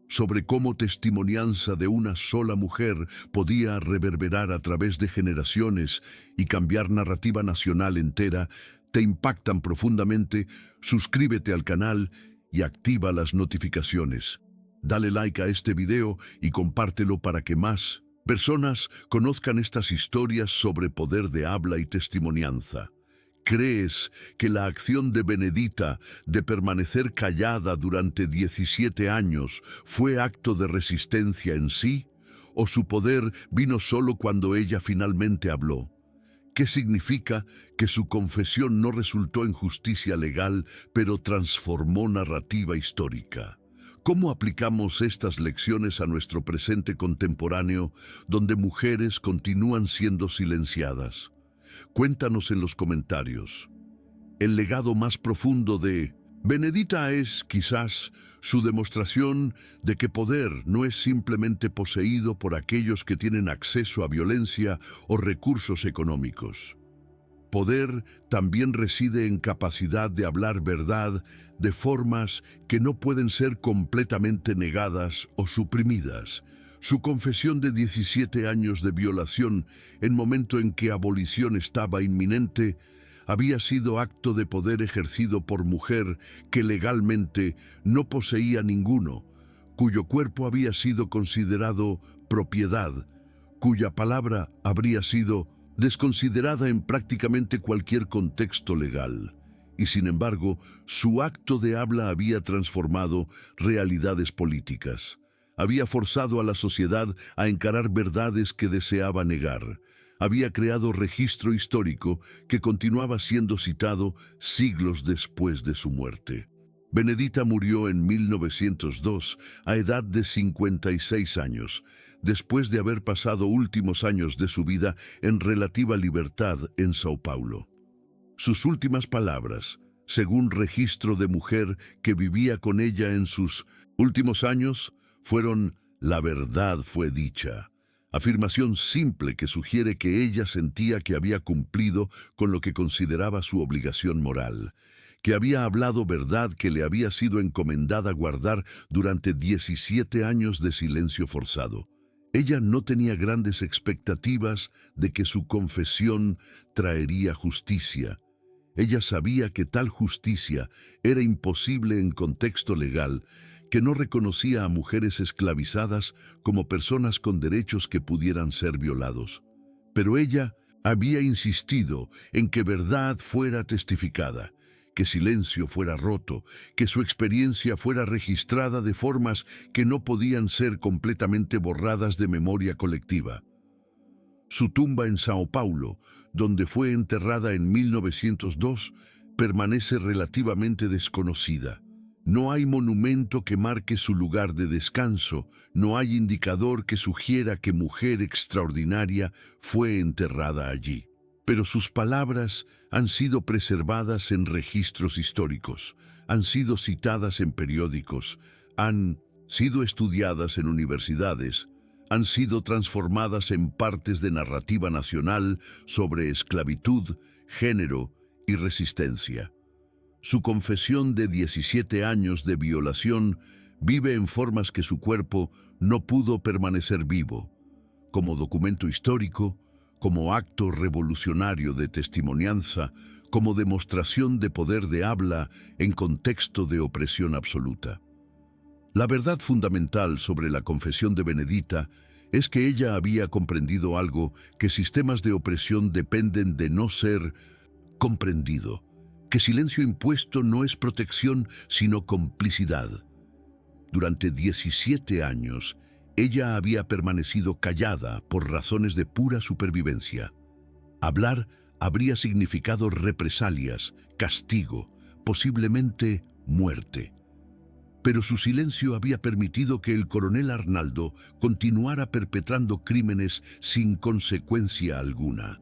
sobre cómo testimonianza de una sola mujer podía reverberar a través de generaciones y cambiar narrativa nacional entera, te impactan profundamente, suscríbete al canal y activa las notificaciones. Dale like a este video y compártelo para que más personas conozcan estas historias sobre poder de habla y testimonianza. ¿Crees que la acción de Benedita de permanecer callada durante 17 años fue acto de resistencia en sí? ¿O su poder vino solo cuando ella finalmente habló? ¿Qué significa que su confesión no resultó en justicia legal, pero transformó narrativa histórica? ¿Cómo aplicamos estas lecciones a nuestro presente contemporáneo, donde mujeres continúan siendo silenciadas? Cuéntanos en los comentarios. El legado más profundo de Benedita es, quizás, su demostración de que poder no es simplemente poseído por aquellos que tienen acceso a violencia o recursos económicos. Poder también reside en capacidad de hablar verdad de formas que no pueden ser completamente negadas o suprimidas. Su confesión de 17 años de violación, en momento en que abolición estaba inminente, había sido acto de poder ejercido por mujer que legalmente no poseía ninguno, cuyo cuerpo había sido considerado propiedad, cuya palabra habría sido desconsiderada en prácticamente cualquier contexto legal. Y sin embargo, su acto de habla había transformado realidades políticas. Había forzado a la sociedad a encarar verdades que deseaba negar. Había creado registro histórico que continuaba siendo citado siglos después de su muerte. Benedita murió en 1902 a edad de 56 años, después de haber pasado últimos años de su vida en relativa libertad en Sao Paulo. Sus últimas palabras, según registro de mujer que vivía con ella en sus últimos años, fueron: "La verdad fue dicha", afirmación simple que sugiere que ella sentía que había cumplido con lo que consideraba su obligación moral, que había hablado verdad que le había sido encomendada guardar durante 17 años de silencio forzado. Ella no tenía grandes expectativas de que su confesión traería justicia. Ella sabía que tal justicia era imposible en contexto legal, que no reconocía a mujeres esclavizadas como personas con derechos que pudieran ser violados. Pero ella había insistido en que verdad fuera testificada, que silencio fuera roto, que su experiencia fuera registrada de formas que no podían ser completamente borradas de memoria colectiva. Su tumba en Sao Paulo, donde fue enterrada en 1902, permanece relativamente desconocida. No hay monumento que marque su lugar de descanso, no hay indicador que sugiera que mujer extraordinaria fue enterrada allí. Pero sus palabras han sido preservadas en registros históricos, han sido citadas en periódicos, han sido estudiadas en universidades, han sido transformadas en partes de narrativa nacional sobre esclavitud, género y resistencia. Su confesión de 17 años de violación vive en formas que su cuerpo no pudo permanecer vivo, como documento histórico, como acto revolucionario de testimonianza, como demostración de poder de habla en contexto de opresión absoluta. La verdad fundamental sobre la confesión de Benedita es que ella había comprendido algo: que sistemas de opresión dependen de no ser comprendido, que silencio impuesto no es protección, sino complicidad. Durante 17 años, ella había permanecido callada por razones de pura supervivencia. Hablar habría significado represalias, castigo, posiblemente muerte. Pero su silencio había permitido que el coronel Arnaldo continuara perpetrando crímenes sin consecuencia alguna.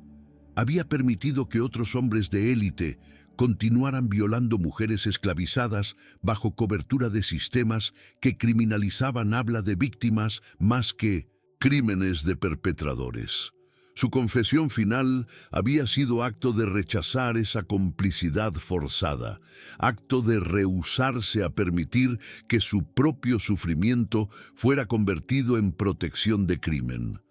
Había permitido que otros hombres de élite continuaran violando mujeres esclavizadas bajo cobertura de sistemas que criminalizaban habla de víctimas más que crímenes de perpetradores. Su confesión final había sido acto de rechazar esa complicidad forzada, acto de rehusarse a permitir que su propio sufrimiento fuera convertido en protección de crimen.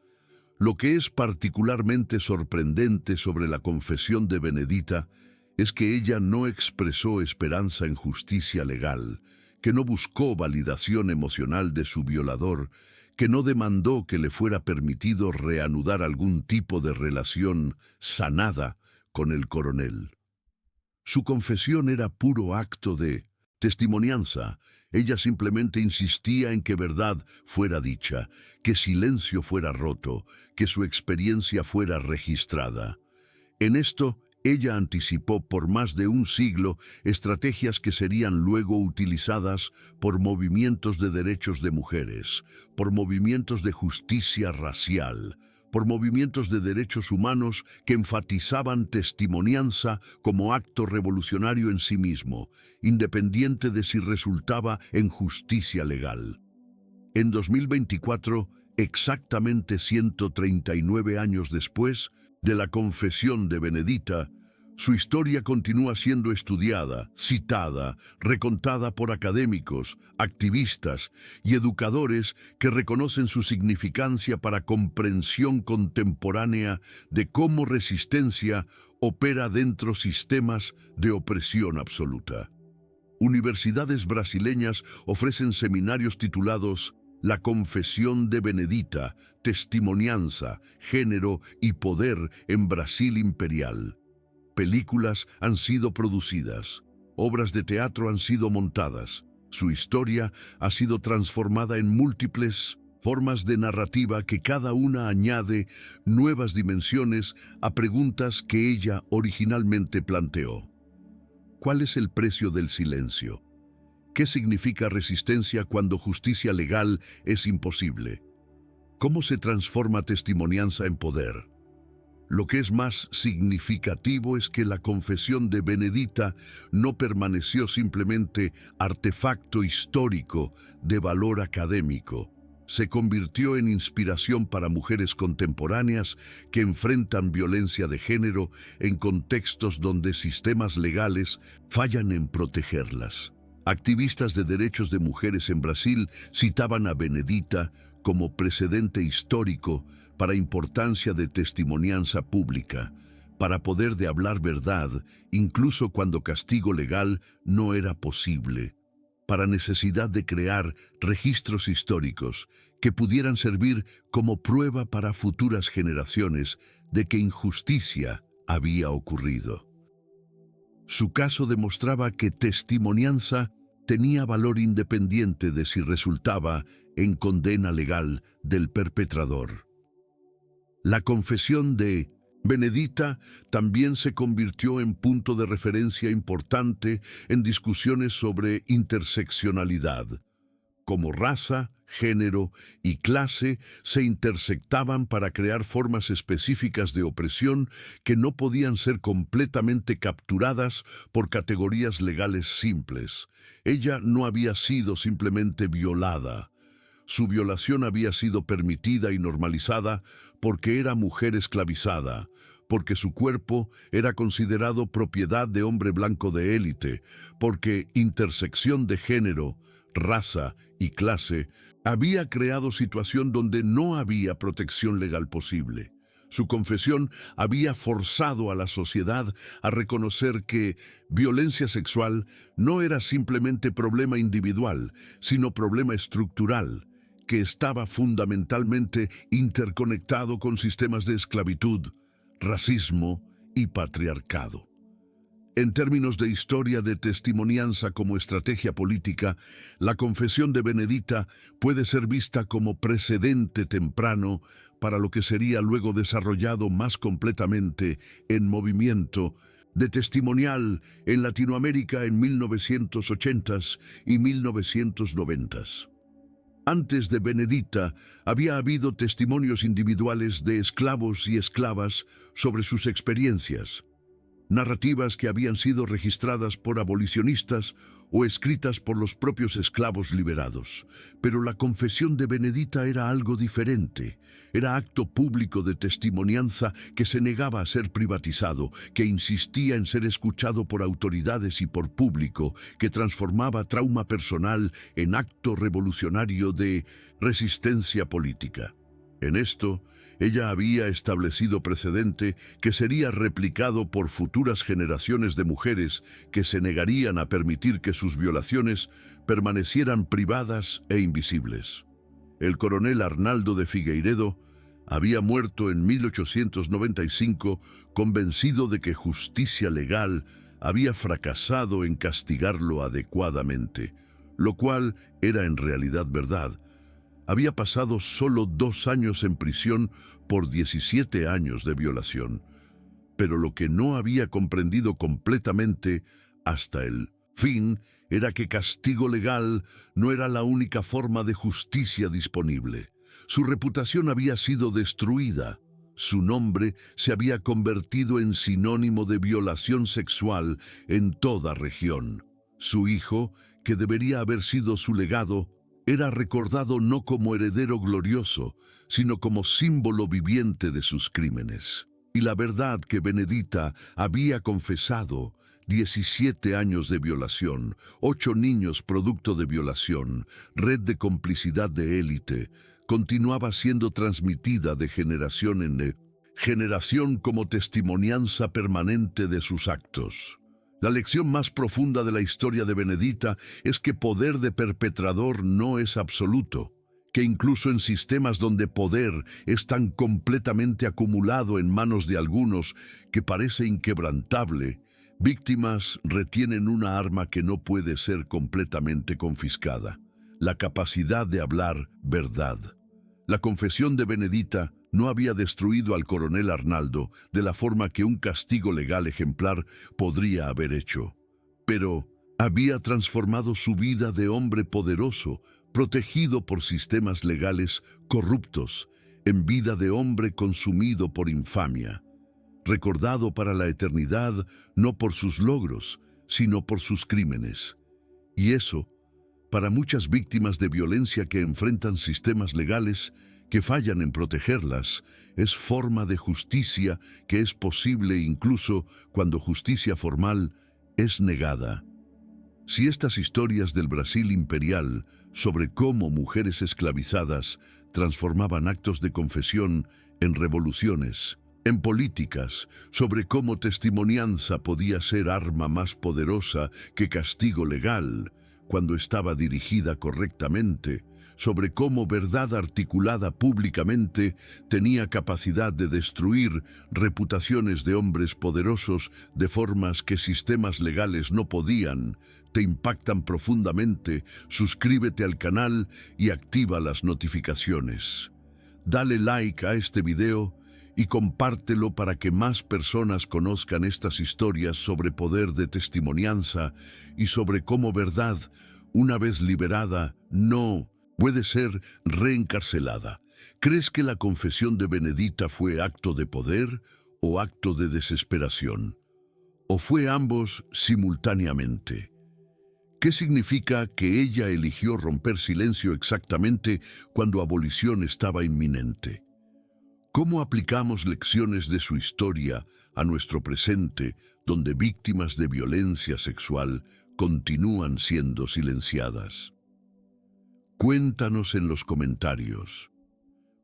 Lo que es particularmente sorprendente sobre la confesión de Benedita es que ella no expresó esperanza en justicia legal, que no buscó validación emocional de su violador, que no demandó que le fuera permitido reanudar algún tipo de relación sanada con el coronel. Su confesión era puro acto de testimonianza. Ella simplemente insistía en que verdad fuera dicha, que silencio fuera roto, que su experiencia fuera registrada. En esto, ella anticipó por más de un siglo estrategias que serían luego utilizadas por movimientos de derechos de mujeres, por movimientos de justicia racial, por movimientos de derechos humanos que enfatizaban testimonianza como acto revolucionario en sí mismo, independiente de si resultaba en justicia legal. En 2024, exactamente 139 años después de la confesión de Benedita, su historia continúa siendo estudiada, citada, recontada por académicos, activistas y educadores que reconocen su significancia para comprensión contemporánea de cómo resistencia opera dentro sistemas de opresión absoluta. Universidades brasileñas ofrecen seminarios titulados La confesión de Benedita, testimonianza, género y poder en Brasil imperial. Películas han sido producidas, obras de teatro han sido montadas, su historia ha sido transformada en múltiples formas de narrativa que cada una añade nuevas dimensiones a preguntas que ella originalmente planteó. ¿Cuál es el precio del silencio? ¿Qué significa resistencia cuando justicia legal es imposible? ¿Cómo se transforma testimonianza en poder? Lo que es más significativo es que la confesión de Benedita no permaneció simplemente artefacto histórico de valor académico. Se convirtió en inspiración para mujeres contemporáneas que enfrentan violencia de género en contextos donde sistemas legales fallan en protegerlas. Activistas de derechos de mujeres en Brasil citaban a Benedita como precedente histórico para importancia de testimonianza pública, para poder de hablar verdad, incluso cuando castigo legal no era posible, para necesidad de crear registros históricos que pudieran servir como prueba para futuras generaciones de que injusticia había ocurrido. Su caso demostraba que testimonianza tenía valor independiente de si resultaba en condena legal del perpetrador. La confesión de Benedita también se convirtió en punto de referencia importante en discusiones sobre interseccionalidad. Como raza, género y clase se intersectaban para crear formas específicas de opresión que no podían ser completamente capturadas por categorías legales simples. Ella no había sido simplemente violada. Su violación había sido permitida y normalizada porque era mujer esclavizada, porque su cuerpo era considerado propiedad de hombre blanco de élite, porque intersección de género, raza y clase había creado situación donde no había protección legal posible. Su confesión había forzado a la sociedad a reconocer que violencia sexual no era simplemente problema individual, sino problema estructural, que estaba fundamentalmente interconectado con sistemas de esclavitud, racismo y patriarcado. En términos de historia de testimonianza como estrategia política, la confesión de Benedita puede ser vista como precedente temprano para lo que sería luego desarrollado más completamente en movimiento de testimonial en Latinoamérica en 1980s y 1990s. Antes de Benedita, había habido testimonios individuales de esclavos y esclavas sobre sus experiencias, narrativas que habían sido registradas por abolicionistas o escritas por los propios esclavos liberados. Pero la confesión de Benedita era algo diferente. Era acto público de testimonianza que se negaba a ser privatizado, que insistía en ser escuchado por autoridades y por público, que transformaba trauma personal en acto revolucionario de resistencia política. En esto, ella había establecido precedente que sería replicado por futuras generaciones de mujeres que se negarían a permitir que sus violaciones permanecieran privadas e invisibles. El coronel Arnaldo de Figueiredo había muerto en 1895 convencido de que justicia legal había fracasado en castigarlo adecuadamente, lo cual era en realidad verdad. Había pasado solo 2 años en prisión por 17 años de violación, pero lo que no había comprendido completamente hasta el fin era que castigo legal no era la única forma de justicia disponible. Su reputación había sido destruida. Su nombre se había convertido en sinónimo de violación sexual en toda región. Su hijo, que debería haber sido su legado, era recordado no como heredero glorioso, sino como símbolo viviente de sus crímenes. Y la verdad que Benedita había confesado, 17 años de violación, 8 niños producto de violación, red de complicidad de élite, continuaba siendo transmitida de generación en generación como testimonianza permanente de sus actos. La lección más profunda de la historia de Benedita es que poder de perpetrador no es absoluto, que incluso en sistemas donde poder es tan completamente acumulado en manos de algunos que parece inquebrantable, víctimas retienen una arma que no puede ser completamente confiscada: la capacidad de hablar verdad. La confesión de Benedita no había destruido al coronel Arnaldo de la forma que un castigo legal ejemplar podría haber hecho, pero había transformado su vida de hombre poderoso, protegido por sistemas legales corruptos, en vida de hombre consumido por infamia, recordado para la eternidad no por sus logros, sino por sus crímenes. Y eso, para muchas víctimas de violencia que enfrentan sistemas legales que fallan en protegerlas, es forma de justicia que es posible incluso cuando justicia formal es negada. Si estas historias del Brasil imperial sobre cómo mujeres esclavizadas transformaban actos de confesión en revoluciones, en políticas, sobre cómo testimonianza podía ser arma más poderosa que castigo legal cuando estaba dirigida correctamente, sobre cómo verdad articulada públicamente tenía capacidad de destruir reputaciones de hombres poderosos de formas que sistemas legales no podían, te impactan profundamente, suscríbete al canal y activa las notificaciones. Dale like a este video y compártelo para que más personas conozcan estas historias sobre poder de testimonianza y sobre cómo verdad, una vez liberada, no puede ser reencarcelada. ¿Crees que la confesión de Benedita fue acto de poder o acto de desesperación? ¿O fue ambos simultáneamente? ¿Qué significa que ella eligió romper silencio exactamente cuando abolición estaba inminente? ¿Cómo aplicamos lecciones de su historia a nuestro presente, donde víctimas de violencia sexual continúan siendo silenciadas? Cuéntanos en los comentarios,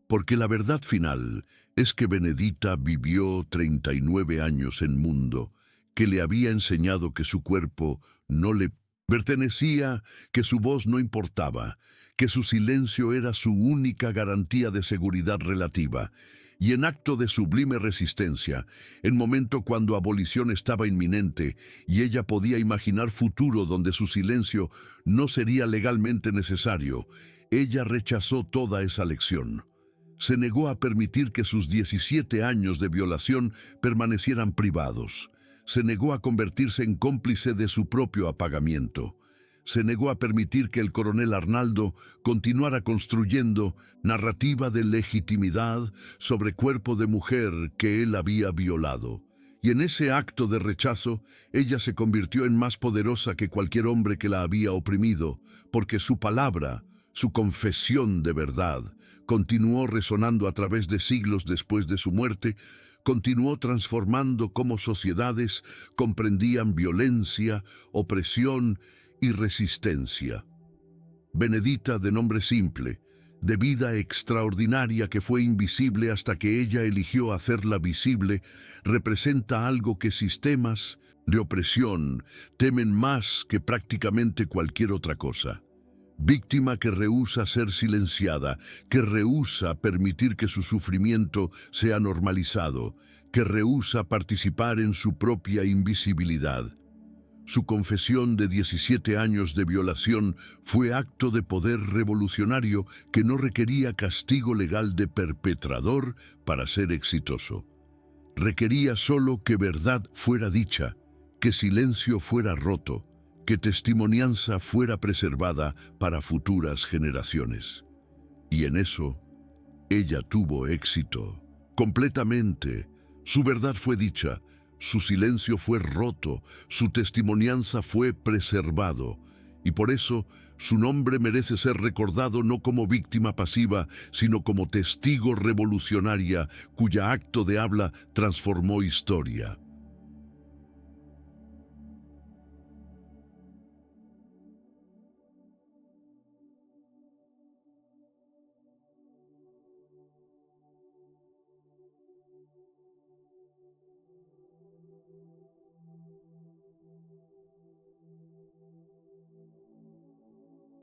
porque la verdad final es que Benedita vivió 39 años en mundo que le había enseñado que su cuerpo no le pertenecía, que su voz no importaba, que su silencio era su única garantía de seguridad relativa, Y en acto de sublime resistencia, en momento cuando abolición estaba inminente y ella podía imaginar futuro donde su silencio no sería legalmente necesario, ella rechazó toda esa lección. Se negó a permitir que sus 17 años de violación permanecieran privados. Se negó a convertirse en cómplice de su propio apagamiento. Se negó a permitir que el coronel Arnaldo continuara construyendo narrativa de legitimidad sobre cuerpo de mujer que él había violado. Y en ese acto de rechazo, ella se convirtió en más poderosa que cualquier hombre que la había oprimido, porque su palabra, su confesión de verdad, continuó resonando a través de siglos después de su muerte, continuó transformando cómo sociedades comprendían violencia, opresión y resistencia. Benedita, de nombre simple, de vida extraordinaria que fue invisible hasta que ella eligió hacerla visible, representa algo que sistemas de opresión temen más que prácticamente cualquier otra cosa. Víctima que rehúsa ser silenciada, que rehúsa permitir que su sufrimiento sea normalizado, que rehúsa participar en su propia invisibilidad. Su confesión de 17 años de violación fue acto de poder revolucionario que no requería castigo legal de perpetrador para ser exitoso. Requería solo que verdad fuera dicha, que silencio fuera roto, que testimonianza fuera preservada para futuras generaciones. Y en eso, ella tuvo éxito. Completamente. Su verdad fue dicha, su silencio fue roto, su testimonianza fue preservado. Y por eso, su nombre merece ser recordado no como víctima pasiva, sino como testigo revolucionaria cuya acto de habla transformó historia.